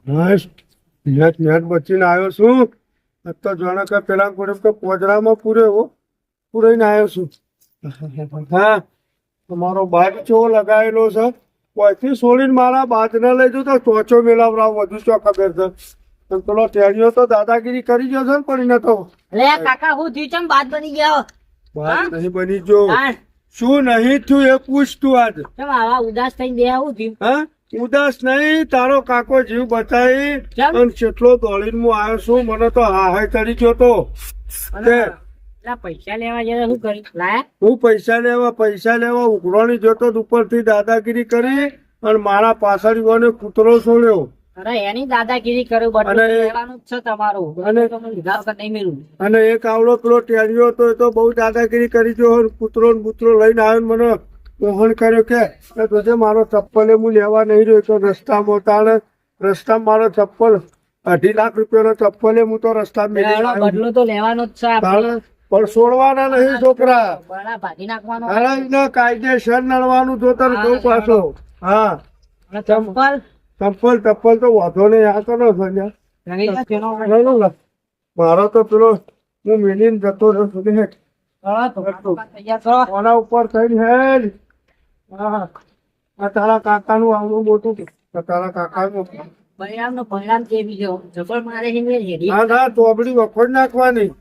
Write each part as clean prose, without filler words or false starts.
બસ net બચીને આવ્યો છું. તો જાણે કે પેલા કોડે તો પોજરામાં પૂરાઈને આવ્યો છું. હા તમારો બાઇક કેવો લગાવેલો છે? કોઈથી છોડીને મારા બાજને લઈ જતો ચોચો મેળવરાવ વધુ શું ખબર છે. અને પેલો ટેણીઓ તો દાદાગીરી કરી ગયો છે ને પણ એને તો કાકા હું થયું ચમ બાદ બની ગયો? બાદ નહીં બની જો. શું નહીં થયું એ પૂછ તું આજ. ચમ આવા ઉદાસ થઈને બે આવું થયું? હા ઉદાસ નહીં, તારો કાકો જીવ બચાવી અને કેટલો દોડીને હું આવ્યો છું. મને તો હાય ચડી ગયો તો. પૈસા લેવા જયારે શું કરી લાયા? હું પૈસા લેવા ઉઘરોની જોતો ઉપરથી દાદાગીરી કરી અને મારા પાછળ કૂતરો છોડ્યો. અરે એની દાદાગીરી કર્યું બધું લેવાનું જ છે તમારું. અને એક આવડો પેલો ટેણીયો હતો એ તો બહુ દાદાગીરી કરી ગયો. કૂતરો ને બૂતરો લઈને આવ્યો મને મોહન કર્યો કે તુજે મારો ચપ્પલ હું લેવા નહીં રહ્યો. તો રસ્તામાં મારો ચપ્પલ 2.5 લાખ રૂપિયાનો ચપ્પલ હું તો રસ્તામાં બદલો તો લેવાનો જ છે પણ છોડવાના નહીં છોકરા. ભાગી નાખવાનો. કાયદેસર નડવાનું જોતર જવું પાછો. હા ચપ્પલ ચપ્પલ તો વાંધો નહીં. આ તો મારો તો પેલો હું મેલીને જતો રહ્યો. કોના ઉપર થઈને હેડ. હા તારા કાકાનું આવડું મોટું. તારા કાકાનું પરિણામ કેવી છે? જબર મારે ના ચોબડી વખોડ નાખવાની.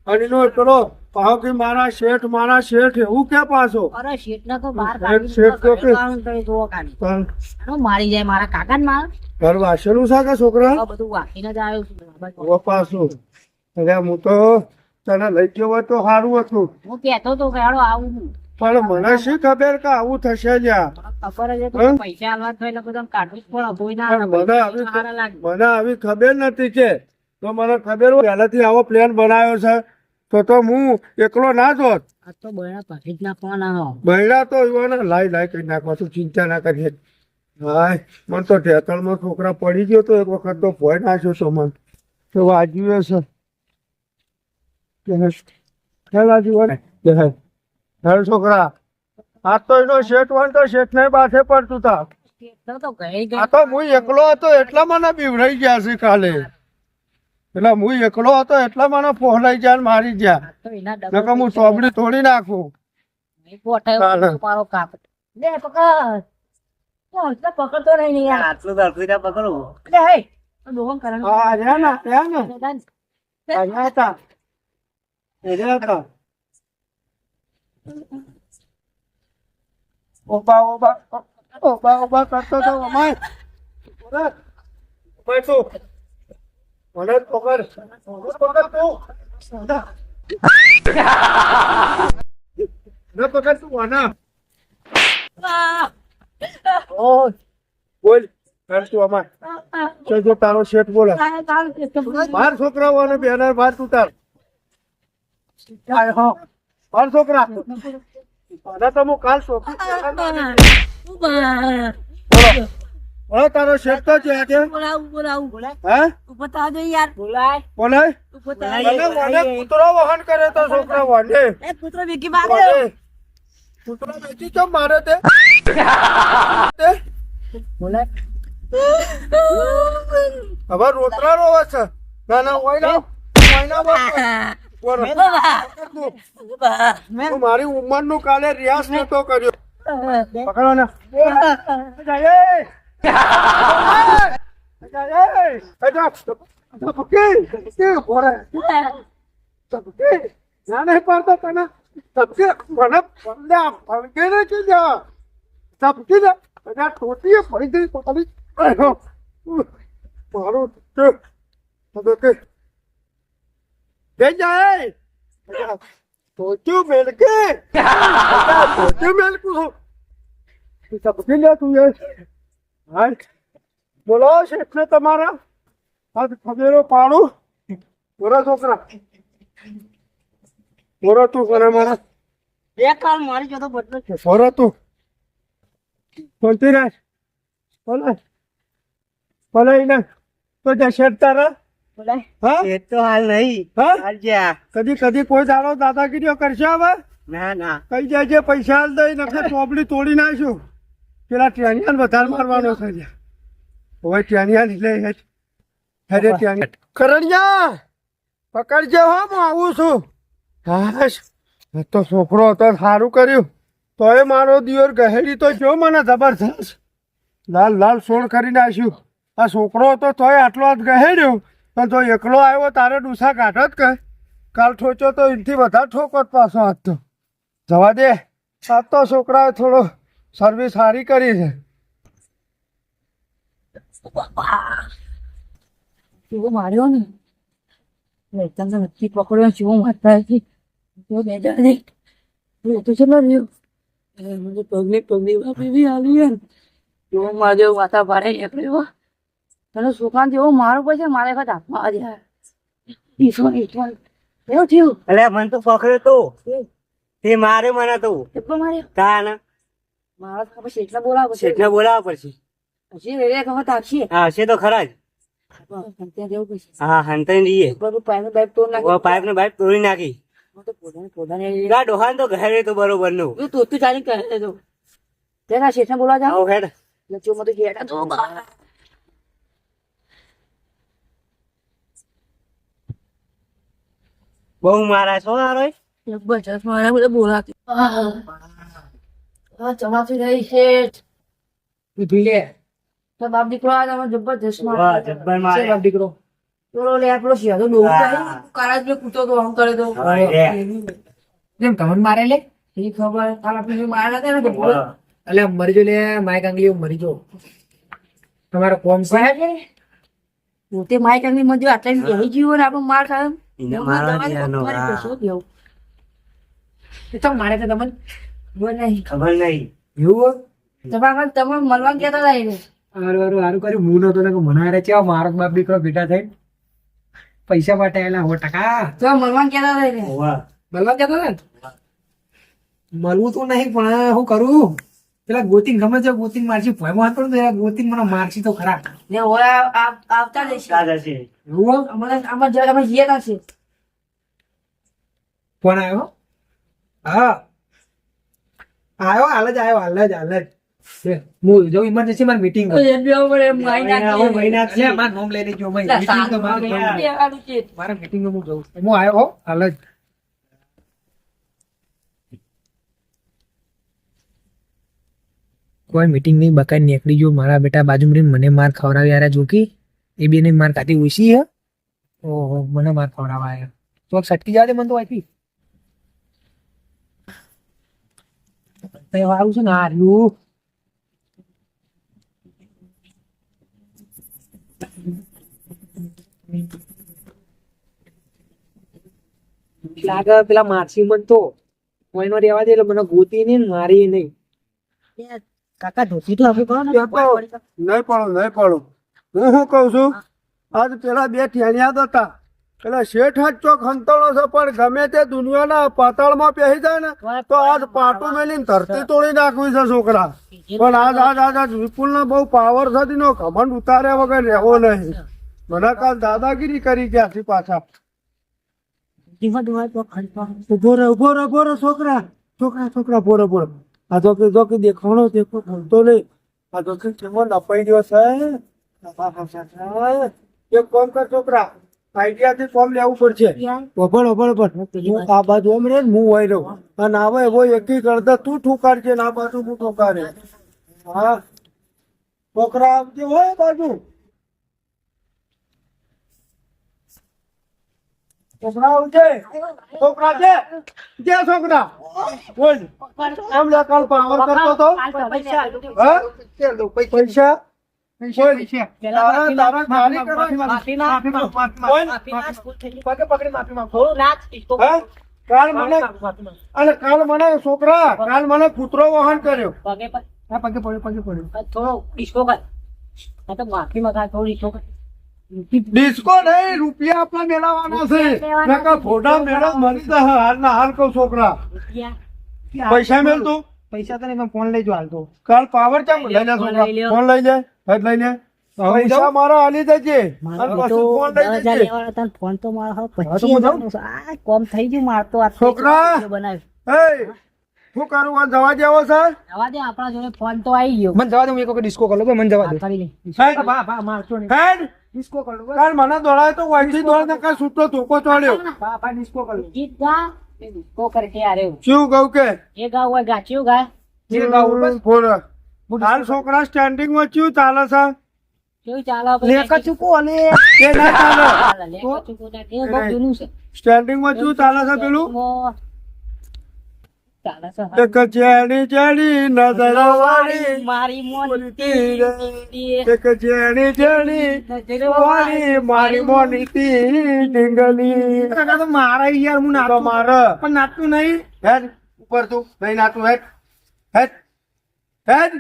અને એનો પેલો પાહો કે મારા શેઠ એવું કે પાછો. અરે શેઠ ને તો બહાર મારી જાય મારા કાકા ને મારા ઘર વાસેલું છે કે છોકરા બધું વાંકીને જ આવ્યો પાછું. અરે હું તો તને લઈ ગયો હોય તો સારું હતું. હું કેતો તો કે હાલો આવું પણ મને શી ખબર કે આવું થશે જ્યાં. ખબર જ પૈસા હાલવા થાય એટલે બધા કાઢવું જ પડે. મને આવી ખબર નથી કે તો મને ખબર હોય પહેલાથી આવો પ્લાન બનાવ્યો છે તો હું એકલો ના જોત. આ તો બૈરા પાછી જ નાખવાના. બૈરા તો લાઈ કરી નાખવા. તું ચિંતા ના કરીએ. હાય મને તો ઢેતણમાં છોકરા પડી ગયો તો એક વખત તો ભોય નાખ્યો છો મને તો વાજ્યું છે છોકરા. આ તો એનો શેઠ હોય તો શેઠ ને બાથે પડતું તા. આ તો હું એકલો હતો એટલા મને બીવડાઈ ગયા છે કાલે. એટલે હું એકલો હતો એટલા મને પહોંચાઈ ગયા મારી ગયા. હું ચોબડી તોડી નાખું. પકડતો નહીં આટલું પકડવું. ઓબા કરતો તો અમાય મને પકડ તું આના બોલ તું અમાય જો તારો શેઠ બોલે બાર છોકરાઓ બેનર બાર તું તાર બાર છોકરા તો હું કાલ છોકરી તારો શેઠ તો છે કૂતરો વહન કરે તો છોકરા વાંડે કૂતરો વેચી કેમ મારે તે હવે રોતરા રોવે છે. ના મારી ઉંમર નું કાલે રિયાઝ નતો કર્યો. પકડો ને નહીં પાડતો તને સબકે મને ફળકે ને કે સબકી ને ટોટીએ પડી ગઈ પોતાની મારું જઈ જાય ટોચ્યું મેલકે મેલકું સબકી લે તું હા બોલો શેઠ ને તમારા હાથ ખબેરો પાડું. બોલો છોકરા બોલો તું કરે મારા બે કાલ મારી જોતો બદલો છે. બોલો તું બોલતી રાખ બોલે ને તો જશે તારા હા એ તો હાલ નહીં. કદી કોઈ દાડો દાદાગીરીઓ કરશે હવે? ના કઈ જાય પૈસા હાલ દઈ નખે ચોપડી તોડી નાખ્યું. પેલા ટ્રેનિયન વધારે મારવાનો છે. હવે ત્યાંની એટલે હેડે ત્યાંની કરણિયા પકડજે હો હું આવું છું હાશ તો છોકરો હતો સારું કર્યું તોય મારો દિયોર ગહેડી તો જો મને જબરજસ્ત લાલ લાલ સોળ કરી નાખ્યું આ છોકરો હતો તોય આટલો જ ગહેડ્યો પણ તો એકલો આવ્યો તારે ડૂસા કાઢો જ કે કાલ ઠોચો તો એનાથી વધારે ઠોકો જ પાછો આજ તો જવા દે આજ તો છોકરાએ થોડો સર્વિસ સારી કરી છે ચૂવો માર્યો ને એકદમ તો નથી પકડ્યો ચૂવો મારતા હતી તો બેઠા નહીં તો ચલો રહ્યો મને પગની બાપી બી આવી ને ચૂવો માર્યો માથા ભારે નીકળ્યો તને સુકાન જેવો મારો પછી મારે વખત હાથમાં આવ્યા ઈશ્વર એવું થયું અલે મને તો પકડ્યો તો તે મારે મને તો કેટલો માર્યો તાન મારા તો પછી એટલા બોલાવો શેઠને બોલાવવા પડશે હજી રેડે વખત આવશે હા છે તો ખરા જ ત્યાં જવું પડશે હા હંતાઈ રહીએ પાઇપ બાઇપ તોડ નાખી પાઇપ ને બાઇપ તોડી નાખી તો પોતાને ગા ડોહાન તો ઘરે તો બરોબર નું તું ચાલી કહે તો તેના શેઠને બોલાવા જાવ આવો હેડ લચ્ચો મત ઘેટા તો બહુ મારા છો આરો જબરજસ્ત મારા બધા બોલાતી ચમાચી રહી શેઠ ભીલે તો બાપ દીકરો આ તમે જબરજસ્ત વાહ મારા જબ્બર મારે બાપ દીકરો ચોરો લે આપણો શિયાળો ડોહો જાય કાળા જ કૂતો તો આમ કરે તો જેમ તમને મારે લે એ ખબર કાલ આપણે જો મારા હતા ને તો બોલો એટલે મરી જો લે માય કાંગલી મરી જો તમારો કોમ છે પોતે માઇક અંગની મજો આટલા બેહી જીવો ને આપણો માર ખાય એને મારવા દેવાનો, હા. તો મારે તો તમને નહીં ખબર નહીં એવું તમારે તમે મળવા કહેતા હતા એને હારું કર્યું હું નતો ને મને હારે ચેવા મારો બાપ દીકરો ભેટા થઈ પૈસા માટે આયેલા 100%. તમે મળવા કહેતા હતા એને વાહ મળવા જતો ને મળવું તો નહીં પણ શું કરું પેલા ગોતિંગ ગમે છે ગોતિંગ મારસી ભયમાં હતો ને ગોતિંગ મને મારસી તો ખરા ને ઓલા આવતા જશે દાદા છે એવું અમે જઈએ ના છે ફોન આવ્યો હા હાલ જ હું જો ઇમરજન્સી મારી મીટિંગ મારા નોમ લઈ લેજો મીટિંગ તો મારા મીટિંગ હું જઉં હું આવ્યો હો હાલ જ કોઈ મીટિંગ નહીં બકાઈ નીકળી ગયો મારા બેટા બાજુ મને માર ખવડાવી યાર જોકી એ બેને માર કાઢી ઉસી હે ઓહો મને માર ખવડાવા આયા તો સટકી જા દે મને તો આથી તહેવારું છે ને હાર્યું લાગે પેલા મારસી મન તો કોઈનો રેવા દે એટલે મને ગોતી નહીં ને મારી નહીં કાકા ધોતી તો આપણે કરો ને નહીં પડો હું શું કઉ છું આજ પેલા બે ઠેણિયા હતા પેલા શેઠ જ ચોક હંતળો છે પણ ગમે તે દુનિયાના પાતાળમાં પહેરી જાય ને તો આજ પાટું મેલીને ધરતી તોડી નાખવી છે છોકરા પણ આજ વિપુલ બહુ પાવર છે નો ઘમંડ ઉતાર્યા વગર રહેવો નહીં મને કાલ દાદાગીરી કરી ગયા પાછા ઉભો રહો છોકરા બોરો આ તો કે દેખાણો દેખો ભૂલતો નહીં આ તો કે કેવો નપાઈ ગયો છે એક કામ કર છોકરા આઈડિયાથી કોમ લેવું પડશે ઓભળ હું આ બાજુ આમ રે હું હોય રહું અને આવે એવો એકી કરતા તું ઠુકારજે ને આ બાજુ હું ઠુકારે હા છોકરા આવજે હોય બાજુ છોકરા આવજે છોકરા જે છોકરા બોલ આમ લે કાલ પાવર કરતો તો હા પૈસા કાલ મને છોકરા કાલ મને કૂતરો વહન કર્યો પગે પગે પડ્યો થોડો ડિસ્કો કર આ તો માફી માંગા થોડો ડિસ્કો કર ડિસ્કો નહીં રૂપિયા આપણા મેળવવાના છે નકર ફોટા મેળવ મરી જાય હાલ ના હાલ કહું છોકરા પૈસા મેળતું પૈસા તો નહીં ફોન લઈ જો હાલ તો કાલ પાવર ચામ લઈ લે છોકરા ફોન લઈ લે હેડ લઈ લે પૈસા મારા હાલી દેજે અને પછી ફોન લઈ દેજે ફોન તો મારો હા, તો હું જાઉં? કોમ થઈ ગયું મારતો આ છોકરા! બનાવ્યું એ શું કરું આ જવા જેવો છે જવા દે આપણા જોડે ફોન તો આવી ગયો મને જવા દો હું એક વખત ડિસ્કો કરી લઉં મને જવા દો કરી લે હેડ, બા મારશો નહીં હેડ. ડિસ્કો કરી લઉં કાલ મને દોડાય તો વાંચી દોડ ને કાલ છૂટો ધોકો ચોડ્યો બા ડિસ્કો કરી લઉં ગીત ગા કો કરે કે આરે શું કહું કે એ ગા હોય ગાચ્યું ગા જે ગાવું બસ બોલ હાલ છોકરા સ્ટેન્ડિંગ માં ચિયું ચાલે છે કેવું ચાલે લેકા ચૂકો અને એ ના ચાલે ચાલે લે કચું ના કે બહુ જૂનું છે સ્ટેન્ડિંગ માં ચિયું ચાલે છે પેલું ચાલે છે એક જેણી જેણી નજર વાળી મારી મોનતી રે. મોનતી એક જેણી જેણી વાળી મારી મોનીતી ડીંગલી કાકા તો મારા યાર હું તો નાચું મારે પણ નાચતું નહીં હેડ ઉપર તું નહીં નાતું હેડ હેડ હેડ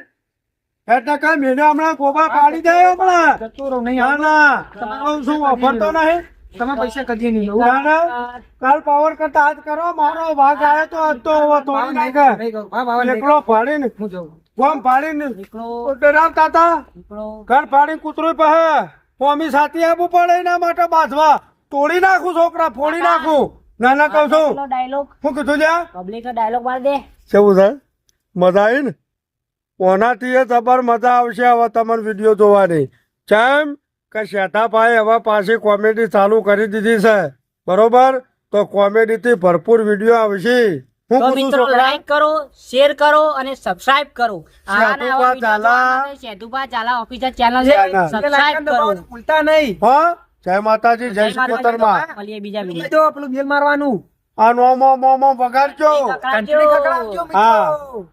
હેડ ના કાંઈ મેને હમણાં ગોબા પાડી દે હમણાં જતો રહું નહીં ના ના કહું છું વાપરતો નહીં તમે પૈસા કદી નહીં લઉં ના ના કાલ પાવર કરતા હાથ કરો મારો ભાગ આવ્યો તો આજ તો હવે તોડી નાખે નહીં કરું. હા, બાબા, નહીં. એકલો ફાડીને હું જાઉં ગોમ ફાડીને નીકળો ડરાવતા હતા નીકળો ઘર ફાડીને કૂતરું પહે ફોમી સાથી આપવું પડે એના માટે બાંધવા તોડી નાખું છોકરા ફોડી નાખું ના ના કહું છું ડાયલોગ શું કીધું લ્યા પબ્લિક નો ડાયલોગ માર દે કેવું છે મજા આવી ને ઓનાથી એ જબર મજા આવશે હવે તમને વિડીયો જોવાની કેમ કે શેઠાભાઈ હવે પાછી કોમેડી ચાલુ કરી દીધી છે બરોબર તો કોમેડી થી ભરપૂર વિડીયો આવશે હું તો પૂછું મિત્રો છોકરા લાઈક કરો શેર કરો અને સબસ્ક્રાઇબ કરો શેઠુભા ઝાલા. શેઠુભા ઝાલા ઓફિશિયલ ચેનલ છે ચેનલ. સબસ્ક્રાઇબ કરો ભૂલતા નહીં હા જય માતાજી જય શ્રી કોતરમાં મળીએ બીજા વિડીયો જો પેલું બેલ મારવાનું આ નોમો મોમો વગાડજો કંઠી ખકડાવજો મિત્રો. હા